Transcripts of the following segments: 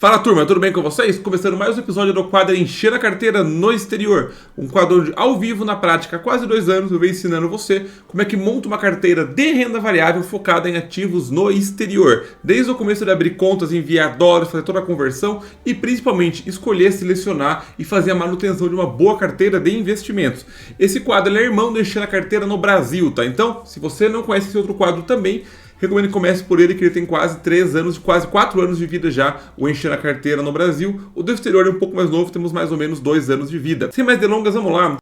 Fala turma, tudo bem com vocês? Começando mais um episódio do quadro Encher a Carteira no Exterior. Um quadro onde, ao vivo, na prática, há quase 2 anos, eu venho ensinando você como é que monta uma carteira de renda variável focada em ativos no exterior. Desde o começo de abrir contas, enviar dólares, fazer toda a conversão e principalmente escolher, selecionar e fazer a manutenção de uma boa carteira de investimentos. Esse quadro é irmão do Encher a Carteira no Brasil, tá? Então, se você não conhece esse outro quadro também, recomendo que comece por ele, que ele tem quase 3 anos, quase 4 anos de vida já, o Encher a Carteira no Brasil. O do exterior é um pouco mais novo, temos mais ou menos 2 anos de vida. Sem mais delongas, vamos lá.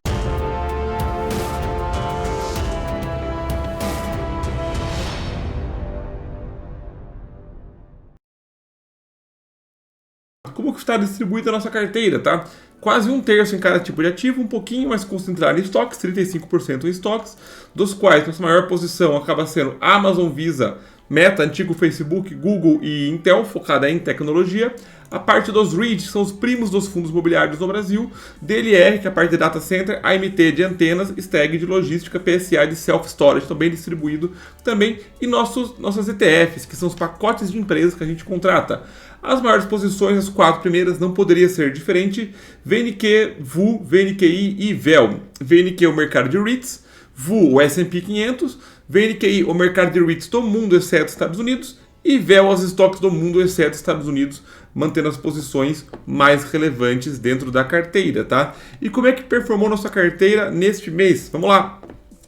Como que está distribuída a nossa carteira, tá? Quase 1/3 em cada tipo de ativo, um pouquinho mais concentrado em estoques, 35% em estoques, dos quais nossa maior posição acaba sendo Amazon, Visa, Meta, antigo Facebook, Google e Intel, focada em tecnologia. A parte dos REITs, que são os primos dos fundos imobiliários no Brasil, DLR, que é a parte de data center, AMT de antenas, STEG de logística, PSA de self-storage, também distribuído também, e nossas ETFs, que são os pacotes de empresas que a gente contrata. As maiores posições, as 4 primeiras, não poderia ser diferente: VNQ, VU, VNQI e VEL. VNQ é o mercado de REITs, VU o S&P 500, VNQI o mercado de REITs do mundo, exceto Estados Unidos, e VEL os estoques do mundo, exceto Estados Unidos, mantendo as posições mais relevantes dentro da carteira, tá? E como é que performou nossa carteira neste mês? Vamos lá!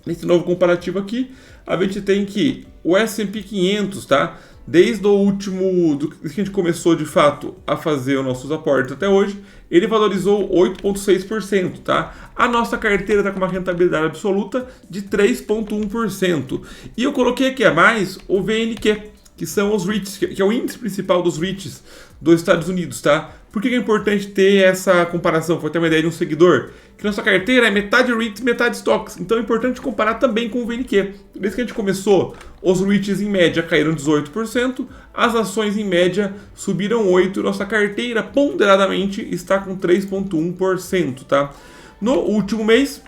Nesse novo comparativo aqui, a gente tem que o S&P 500, tá? Desde o último, que a gente começou de fato a fazer os nossos aportes até hoje, ele valorizou 8,6%, tá? A nossa carteira está com uma rentabilidade absoluta de 3,1%. E eu coloquei aqui a mais o VNQ, que são os REITs, que é o índice principal dos REITs dos Estados Unidos, tá? Por que é importante ter essa comparação? Foi ter uma ideia de um seguidor. Que nossa carteira é metade REITs, metade stocks. Então é importante comparar também com o VNQ. Desde que a gente começou, os REITs em média caíram 18%, as ações em média subiram 8%, e nossa carteira ponderadamente está com 3,1%, tá? No último mês,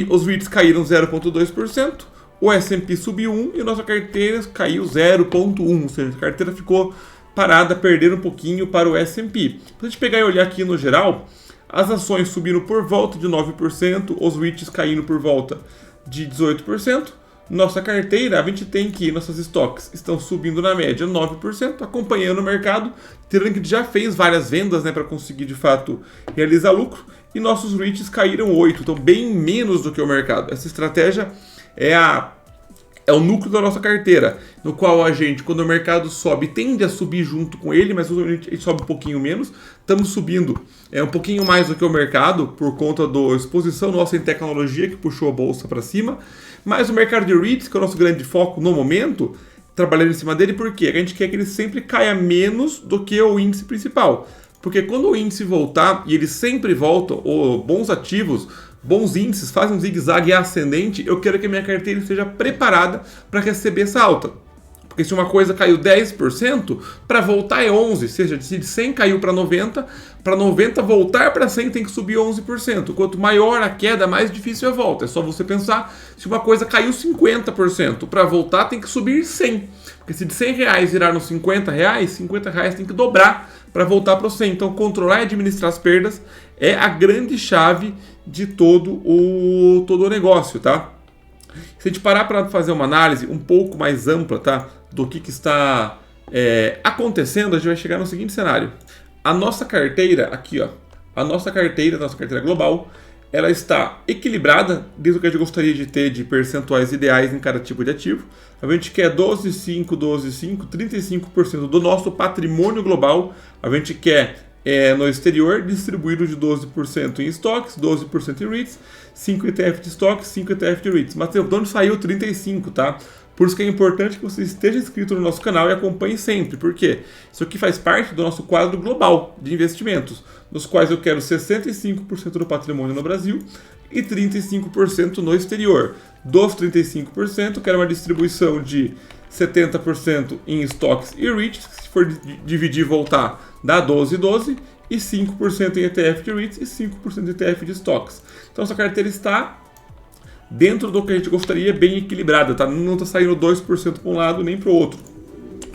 os REITs caíram 0,2%, o S&P subiu 1% e nossa carteira caiu 0,1%, ou seja, a carteira ficou parada, perdendo um pouquinho para o S&P. Se a gente pegar e olhar aqui no geral, as ações subiram por volta de 9%, os REITs caindo por volta de 18%. Nossa carteira, a gente tem que nossos estoques estão subindo na média 9%, acompanhando o mercado, tendo que já fez várias vendas, né, para conseguir de fato realizar lucro, e nossos REITs caíram 8%, então bem menos do que o mercado. Essa estratégia é o núcleo da nossa carteira, no qual a gente, quando o mercado sobe, tende a subir junto com ele, mas usualmente a gente sobe um pouquinho menos. Estamos subindo um pouquinho mais do que o mercado, por conta da exposição nossa em tecnologia, que puxou a bolsa para cima. Mas o mercado de REITs, que é o nosso grande foco no momento, trabalhando em cima dele, por quê? A gente quer que ele sempre caia menos do que o índice principal. Porque quando o índice voltar, e ele sempre volta, ou bons ativos, bons índices fazem um zigue-zague ascendente, eu quero que a minha carteira esteja preparada para receber essa alta. Porque se uma coisa caiu 10%, para voltar é 11%, ou seja, se de 100 caiu para 90, para 90 voltar para 100 tem que subir 11%. Quanto maior a queda, mais difícil é a volta. É só você pensar, se uma coisa caiu 50%, para voltar tem que subir 100. Porque se de 100 reais virar nos 50 reais tem que dobrar para voltar para o 100. Então, controlar e administrar as perdas é a grande chave de todo o negócio, tá? Se a gente parar para fazer uma análise um pouco mais ampla, tá, do que está acontecendo, a gente vai chegar no seguinte cenário. A nossa carteira, aqui, ó, a nossa carteira global, ela está equilibrada desde o que a gente gostaria de ter de percentuais ideais em cada tipo de ativo. A gente quer 12,5, 12,5, 35% do nosso patrimônio global, a gente quer no exterior, distribuído de 12% em estoques, 12% em REITs, 5 ETF de estoques, 5 ETF de REITs. Mas de onde saiu 35, tá? Por isso que é importante que você esteja inscrito no nosso canal e acompanhe sempre. Por quê? Isso aqui faz parte do nosso quadro global de investimentos, nos quais eu quero 65% do patrimônio no Brasil e 35% no exterior. Dos 35%, eu quero uma distribuição de 70% em estoques e REITs, que se for dividir e voltar, dá 12, e 5% em ETF de REITs e 5% em ETF de estoques. Então, essa carteira está dentro do que a gente gostaria, bem equilibrada, tá? Não está saindo 2% para um lado nem para o outro.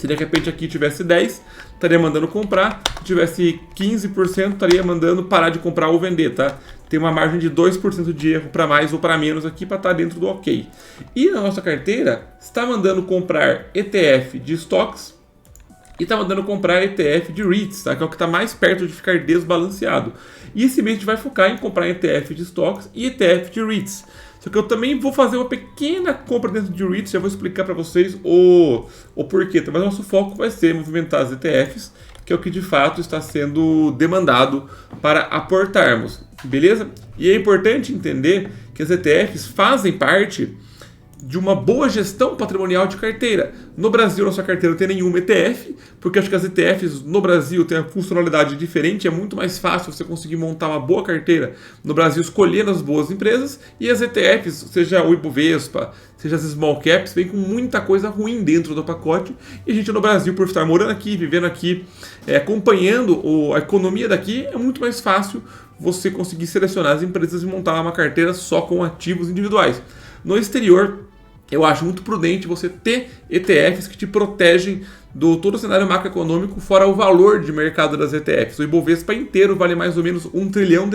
Se de repente aqui tivesse 10, estaria mandando comprar. Se tivesse 15%, estaria mandando parar de comprar ou vender, tá? Tem uma margem de 2% de erro para mais ou para menos aqui para estar dentro do ok. E na nossa carteira, está mandando comprar ETF de stocks e está mandando comprar ETF de REITs, tá? Que é o que está mais perto de ficar desbalanceado. E esse mês a gente vai focar em comprar ETF de stocks e ETF de REITs. Só que eu também vou fazer uma pequena compra dentro de REITs, já vou explicar para vocês o porquê. Mas o nosso foco vai ser movimentar as ETFs, que é o que de fato está sendo demandado para aportarmos, beleza? E é importante entender que as ETFs fazem parte de uma boa gestão patrimonial de carteira. No Brasil, nossa carteira não tem nenhuma ETF, porque acho que as ETFs no Brasil têm uma funcionalidade diferente, é muito mais fácil você conseguir montar uma boa carteira no Brasil escolhendo as boas empresas, e as ETFs, seja o Ibovespa, seja as Small Caps, vem com muita coisa ruim dentro do pacote, e a gente no Brasil, por estar morando aqui, vivendo aqui, acompanhando a economia daqui, é muito mais fácil você conseguir selecionar as empresas e montar uma carteira só com ativos individuais. No exterior, eu acho muito prudente você ter ETFs que te protegem do todo o cenário macroeconômico, fora o valor de mercado das ETFs. O Ibovespa inteiro vale mais ou menos $1 trilhão.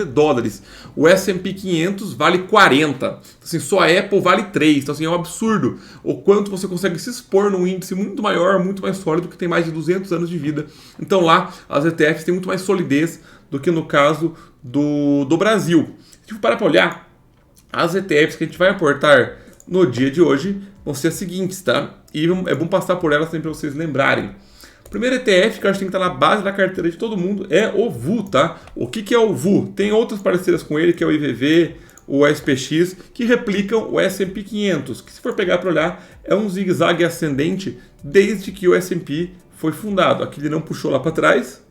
O S&P 500 vale 40. Assim, só a Apple vale 3. Então, assim, é um absurdo o quanto você consegue se expor num índice muito maior, muito mais sólido, que tem mais de 200 anos de vida. Então, lá, as ETFs têm muito mais solidez do que no caso do Brasil. Se for parar para olhar, as ETFs que a gente vai aportar no dia de hoje vão ser as seguintes, tá? E é bom passar por elas também para vocês lembrarem. O primeiro ETF que eu acho que tem que estar na base da carteira de todo mundo é o VU, tá? O que é o VU? Tem outras parceiras com ele, que é o IVV, o SPX, que replicam o S&P 500, que se for pegar para olhar, é um zigue-zague ascendente desde que o S&P foi fundado. Aqui ele não puxou lá para trás,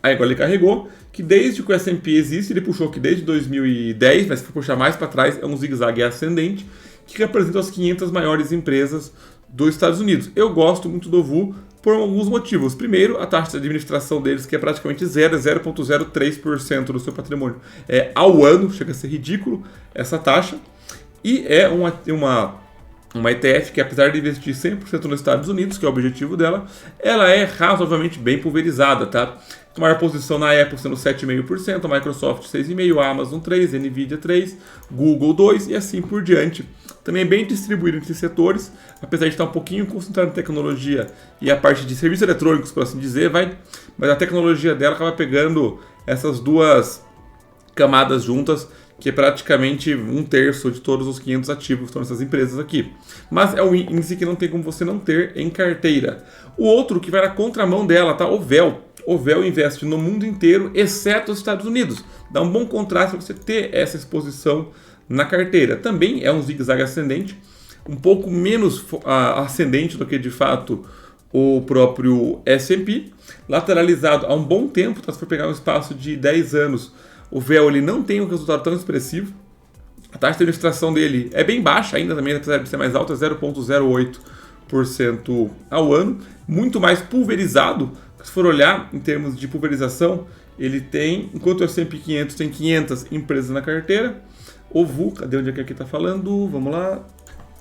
aí agora ele carregou, que desde que o S&P existe, ele puxou aqui desde 2010, mas se for puxar mais para trás, é um zigue-zague ascendente, que representa as 500 maiores empresas dos Estados Unidos. Eu gosto muito do VU por alguns motivos. Primeiro, a taxa de administração deles, que é praticamente zero, é 0,03% do seu patrimônio ao ano, chega a ser ridículo essa taxa. E é uma ETF que, apesar de investir 100% nos Estados Unidos, que é o objetivo dela, ela é razoavelmente bem pulverizada, tá? A maior posição na Apple sendo 7,5%, a Microsoft 6,5%, a Amazon 3%, a Nvidia 3%, Google 2% e assim por diante. Também é bem distribuído entre setores, apesar de estar um pouquinho concentrado em tecnologia e a parte de serviços eletrônicos, por assim dizer, mas a tecnologia dela acaba pegando essas duas camadas juntas, que é praticamente 1/3 de todos os 500 ativos que estão nessas empresas aqui. Mas é um índice que não tem como você não ter em carteira. O outro que vai na contramão dela, tá? O VEL. O VEL investe no mundo inteiro, exceto os Estados Unidos. Dá um bom contraste para você ter essa exposição na carteira. Também é um zigue-zague ascendente, um pouco menos ascendente do que de fato o próprio S&P, lateralizado há um bom tempo, tá? Se for pegar um espaço de 10 anos, o VEL ele não tem um resultado tão expressivo. A taxa de administração dele é bem baixa ainda também, apesar de ser mais alta, é 0,08% ao ano, muito mais pulverizado. Se for olhar em termos de pulverização, ele tem, enquanto o S&P 500 tem 500 empresas na carteira, o VU, cadê onde é que aqui está falando? Vamos lá.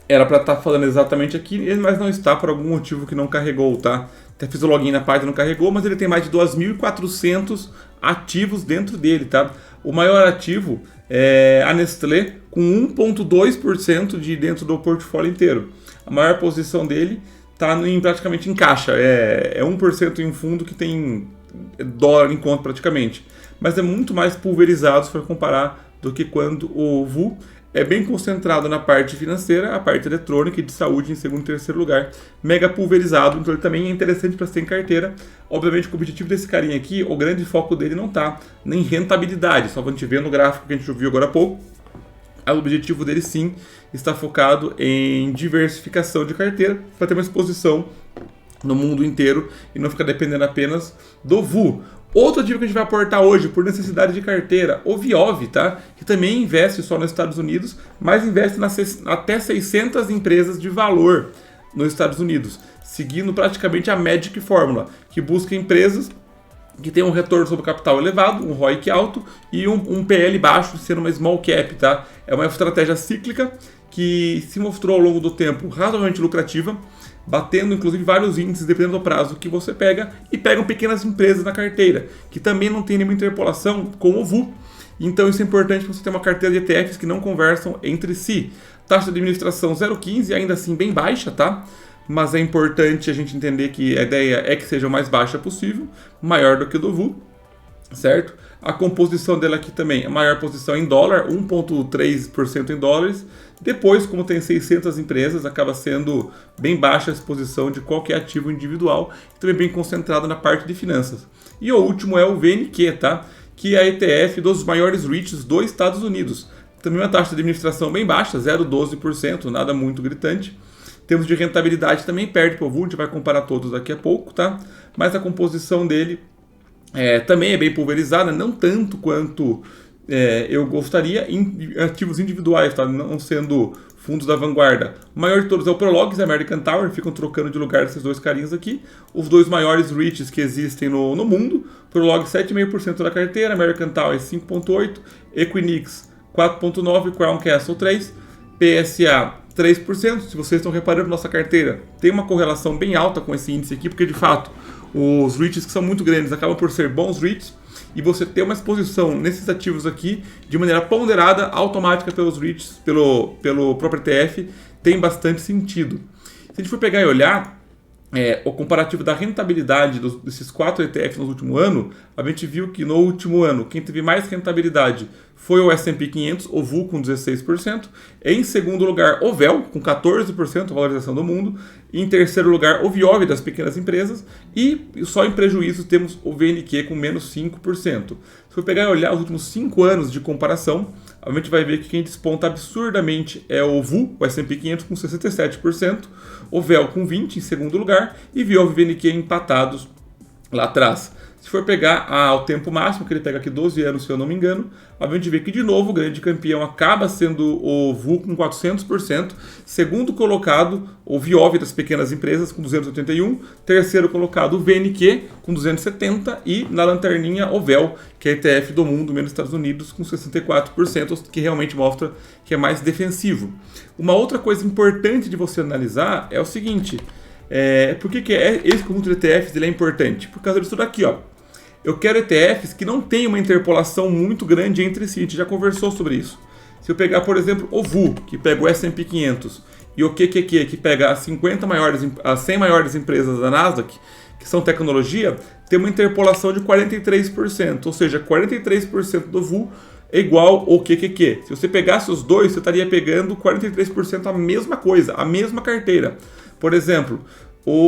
Era para estar falando exatamente aqui, mas não está por algum motivo que não carregou, tá? Até fiz o login na página, não carregou, mas ele tem mais de 2.400 ativos dentro dele, tá? O maior ativo é a Nestlé, com 1,2% de dentro do portfólio inteiro. A maior posição dele está praticamente em caixa, é 1% em um fundo que tem dólar em conta praticamente. Mas é muito mais pulverizado se for comparar do que quando o VU é bem concentrado na parte financeira, a parte eletrônica e de saúde em segundo e terceiro lugar, mega pulverizado, então ele também é interessante para ser em carteira. Obviamente que o objetivo desse carinha aqui, o grande foco dele não está nem rentabilidade, só que a gente vê no gráfico que a gente viu agora há pouco, o objetivo dele sim está focado em diversificação de carteira, para ter uma exposição no mundo inteiro e não ficar dependendo apenas do VU. Outro ativo que a gente vai aportar hoje, por necessidade de carteira, o Viov, tá? Que também investe só nos Estados Unidos, mas investe até 600 empresas de valor nos Estados Unidos, seguindo praticamente a Magic Fórmula, que busca empresas que tenham um retorno sobre capital elevado, um ROIC alto e um PL baixo, sendo uma small cap, tá? É uma estratégia cíclica que se mostrou ao longo do tempo razoavelmente lucrativa, batendo inclusive vários índices dependendo do prazo que você pega, e pegam pequenas empresas na carteira, que também não tem nenhuma interpolação com o VU. Então isso é importante para você ter uma carteira de ETFs que não conversam entre si. Taxa de administração 0,15, ainda assim bem baixa, tá? Mas é importante a gente entender que a ideia é que seja o mais baixa possível, maior do que o do VU, certo? A composição dela aqui também, a maior posição em dólar, 1,3% em dólares. Depois, como tem 600 empresas, acaba sendo bem baixa a exposição de qualquer ativo individual, e também bem concentrada na parte de finanças. E o último é o VNQ, tá? Que é a ETF dos maiores REITs dos Estados Unidos. Também uma taxa de administração bem baixa, 0,12%, nada muito gritante. Temos de rentabilidade também, perde para o VU, a gente vai comparar todos daqui a pouco, tá? Mas a composição dele também é bem pulverizada, não tanto quanto eu gostaria em ativos individuais, tá? Não sendo fundos da vanguarda. O maior de todos é o Prologis e a American Tower, ficam trocando de lugar esses dois carinhas aqui. Os dois maiores REITs que existem no mundo, Prologis 7,5% da carteira, American Tower 5,8%, Equinix 4,9%, Crown Castle 3%, PSA 3%. Se vocês estão reparando, nossa carteira tem uma correlação bem alta com esse índice aqui, porque de fato os REITs que são muito grandes acabam por ser bons REITs, e você ter uma exposição nesses ativos aqui de maneira ponderada, automática pelos REITs, pelo próprio ETF, tem bastante sentido. Se a gente for pegar e olhar o comparativo da rentabilidade desses 4 ETFs no último ano, a gente viu que no último ano quem teve mais rentabilidade foi o S&P 500, o VU com 16%, em segundo lugar o VEL com 14% valorização do mundo, em terceiro lugar o VIOV das pequenas empresas, e só em prejuízo temos o VNQ com menos 5%. Se for pegar e olhar os últimos 5 anos de comparação, a gente vai ver que quem desponta absurdamente é o VU, o S&P 500 com 67%, o VEL com 20% em segundo lugar, e VIOV e VNQ empatados lá atrás. Se for pegar o tempo máximo, que ele pega aqui 12 anos, se eu não me engano, a gente vê que de novo o grande campeão acaba sendo o VU com 400%, segundo colocado o VIOV das pequenas empresas com 281%, terceiro colocado o VNQ com 270% e na lanterninha o VEL, que é a ETF do mundo, menos Estados Unidos, com 64%, que realmente mostra que é mais defensivo. Uma outra coisa importante de você analisar é o seguinte, por que esse conjunto de ETFs ele é importante? Por causa disso daqui, ó. Eu quero ETFs que não tenham uma interpolação muito grande entre si, a gente já conversou sobre isso. Se eu pegar, por exemplo, o VU, que pega o S&P 500, e o QQQ, que pega as 100 maiores empresas da Nasdaq, que são tecnologia, tem uma interpolação de 43%, ou seja, 43% do VU é igual ao QQQ. Se você pegasse os dois, você estaria pegando 43% a mesma coisa, a mesma carteira. Por exemplo,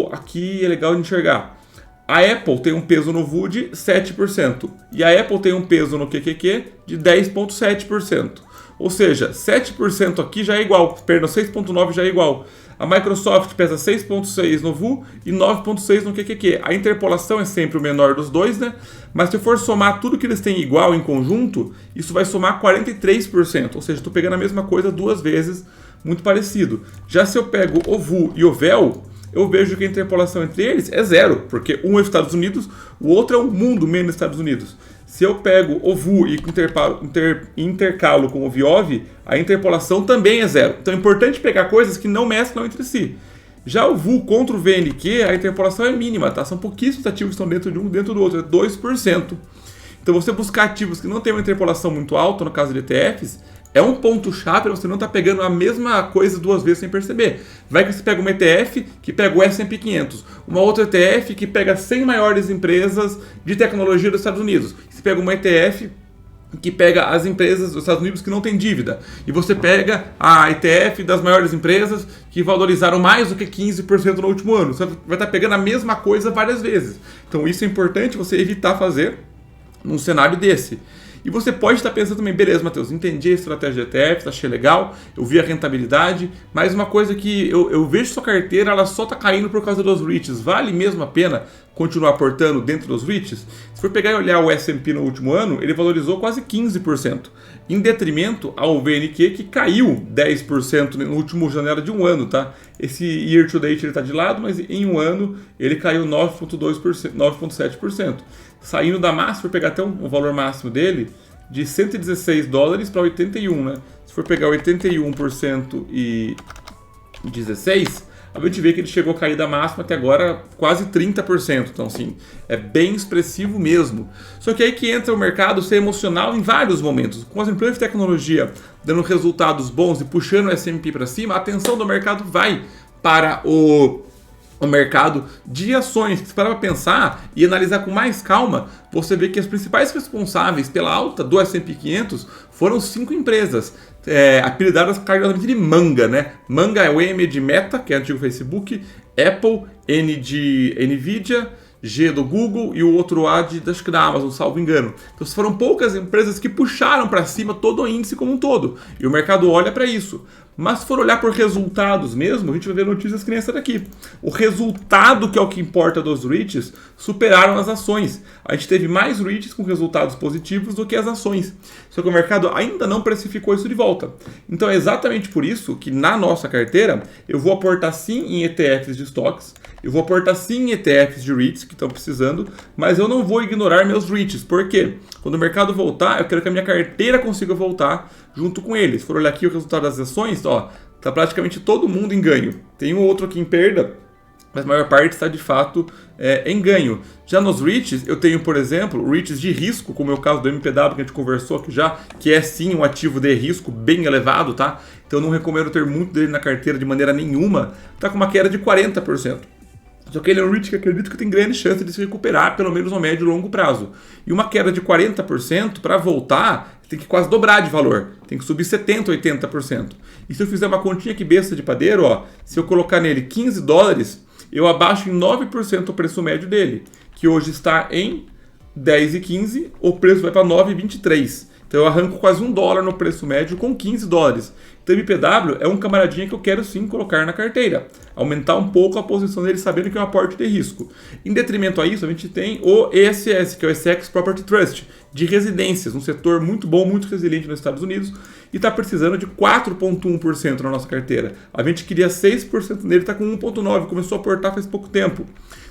aqui é legal de enxergar. A Apple tem um peso no VU de 7% e a Apple tem um peso no QQQ de 10,7%. Ou seja, 7% aqui já é igual, perdão, 6,9% já é igual. A Microsoft pesa 6,6% no VU e 9,6% no QQQ. A interpolação é sempre o menor dos dois, né? Mas se eu for somar tudo que eles têm igual em conjunto, isso vai somar 43%. Ou seja, estou pegando a mesma coisa duas vezes, muito parecido. Já se eu pego o VU e o VEL, eu vejo que a interpolação entre eles é zero, porque um é Estados Unidos, o outro é o mundo menos Estados Unidos. Se eu pego o VU e intercalo com o VIOV, a interpolação também é zero. Então é importante pegar coisas que não mesclam entre si. Já o VU contra o VNQ, a interpolação é mínima, tá? São pouquíssimos ativos que estão dentro de um dentro do outro, é 2%. Então você buscar ativos que não tem uma interpolação muito alta, no caso de ETFs, é um ponto-chave para você não estar pegando a mesma coisa duas vezes sem perceber. Vai que você pega uma ETF que pega o S&P 500, uma outra ETF que pega 100 maiores empresas de tecnologia dos Estados Unidos. Você pega uma ETF que pega as empresas dos Estados Unidos que não têm dívida. E você pega a ETF das maiores empresas que valorizaram mais do que 15% no último ano. Você vai estar pegando a mesma coisa várias vezes. Então isso é importante você evitar fazer num cenário desse. E você pode estar pensando também, beleza, Matheus, entendi a estratégia de ETFs, achei legal, eu vi a rentabilidade, mas uma coisa que eu vejo sua carteira, ela só está caindo por causa dos REITs. Vale mesmo a pena continuar aportando dentro dos REITs? Se for pegar e olhar o S&P no último ano, ele valorizou quase 15%, em detrimento ao VNQ, que caiu 10% no último janela de um ano, tá? Esse year to date ele está de lado, mas em um ano ele caiu 9,2%, 9,7%. Saindo da máxima, se for pegar até o valor máximo dele, de 116 dólares para 81, né? Se for pegar 81% e 16, a gente vê que ele chegou a cair da máxima até agora quase 30%. Então, assim, é bem expressivo mesmo. Só que aí que entra o mercado ser emocional em vários momentos. Com as empresas de tecnologia dando resultados bons e puxando o S&P para cima, a atenção do mercado vai para o mercado de ações. Se parar para pensar e analisar com mais calma, você vê que as principais responsáveis pela alta do S&P 500 foram 5 empresas, apelidadas carinhosamente de Manga, né? Manga é o M de Meta, que é o antigo Facebook, Apple, N de Nvidia, G do Google e o outro A acho que da Amazon, salvo engano. Então foram poucas empresas que puxaram para cima todo o índice como um todo. E o mercado olha para isso. Mas se for olhar por resultados mesmo, a gente vai ver notícias que nem essa daqui. O resultado, que é o que importa dos REITs, superaram as ações. A gente teve mais REITs com resultados positivos do que as ações. Só que o mercado ainda não precificou isso de volta. Então é exatamente por isso que na nossa carteira eu vou aportar sim em ETFs de estoques, eu vou aportar sim em ETFs de REITs que estão precisando, mas eu não vou ignorar meus REITs. Por quê? Quando o mercado voltar, eu quero que a minha carteira consiga voltar junto com eles. Se for olhar aqui o resultado das ações, ó, tá praticamente todo mundo em ganho. Tem um outro aqui em perda, mas a maior parte está de fato em ganho. Já nos REITs, eu tenho, por exemplo, REITs de risco, como é o caso do MPW que a gente conversou aqui já, que é sim um ativo de risco bem elevado, tá? Então eu não recomendo ter muito dele na carteira de maneira nenhuma. Tá com uma queda de 40%. Só que ele é um REIT que acredito que tem grande chance de se recuperar, pelo menos no médio e longo prazo. E uma queda de 40%, para voltar, tem que quase dobrar de valor. Tem que subir 70%, 80%. E se eu fizer uma continha aqui besta de padeiro, ó, se eu colocar nele 15 dólares, eu abaixo em 9% o preço médio dele, que hoje está em 10,15, o preço vai para 9,23. Então eu arranco quase $1 no preço médio com 15 dólares. Então o MPW é um camaradinha que eu quero sim colocar na carteira. Aumentar um pouco a posição dele sabendo que é um aporte de risco. Em detrimento a isso, a gente tem o ESS, que é o Essex Property Trust, de residências, um setor muito bom, muito resiliente nos Estados Unidos e está precisando de 4,1% na nossa carteira. A gente queria 6% nele, está com 1,9%, começou a aportar faz pouco tempo.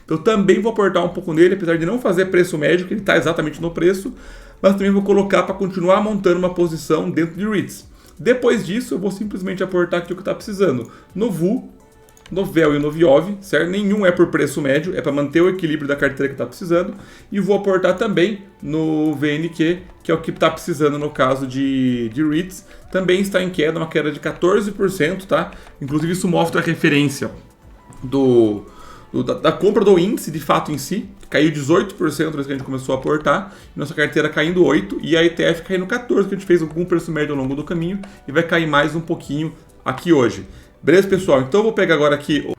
Então eu também vou aportar um pouco nele, apesar de não fazer preço médio, que ele está exatamente no preço, mas também vou colocar para continuar montando uma posição dentro de REITs. Depois disso, eu vou simplesmente aportar aqui o que está precisando. No VU, no VEL e no VIOV, certo? Nenhum é por preço médio, é para manter o equilíbrio da carteira que está precisando. E vou aportar também no VNQ, que é o que está precisando no caso de REITs. Também está em queda, uma queda de 14%, tá? Inclusive isso mostra a referência da compra do índice de fato em si, que caiu 18% desde que a gente começou a aportar, nossa carteira caindo 8% e a ETF caindo 14%, que a gente fez algum preço médio ao longo do caminho e vai cair mais um pouquinho aqui hoje. Beleza, pessoal? Então eu vou pegar agora aqui.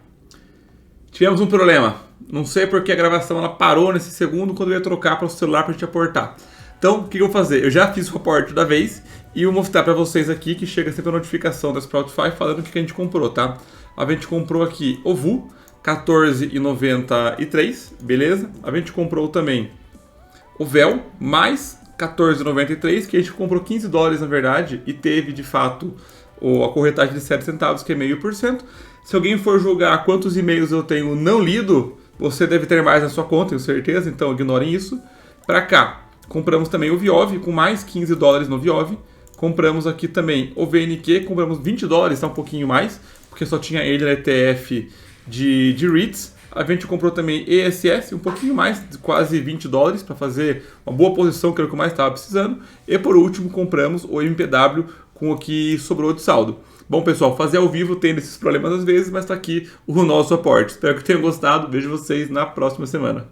Tivemos um problema, não sei porque a gravação ela parou nesse segundo quando eu ia trocar para o celular para a gente aportar. Então, o que eu vou fazer? Eu já fiz o aporte da vez e vou mostrar para vocês aqui que chega sempre a notificação da Sproutify falando o que a gente comprou, tá? A gente comprou aqui o VU, R$14,93, beleza? A gente comprou também o VEL, mais R$14,93, que a gente comprou 15 dólares na verdade, e teve de fato a corretagem de 7 centavos, que é 0,5%. Se alguém for julgar quantos e-mails eu tenho não lido, você deve ter mais na sua conta, tenho certeza, então ignorem isso. Para cá, compramos também o VIOV, com mais 15 dólares no VIOV. Compramos aqui também o VNQ, compramos 20 dólares, tá um pouquinho mais, porque só tinha ele na ETF de REITs. A gente comprou também ESS, um pouquinho mais, quase 20 dólares, para fazer uma boa posição, que era o que eu mais estava precisando. E por último, compramos o MPW com o que sobrou de saldo. Bom, pessoal, fazer ao vivo tem esses problemas às vezes, mas está aqui o nosso aporte. Espero que tenham gostado. Vejo vocês na próxima semana.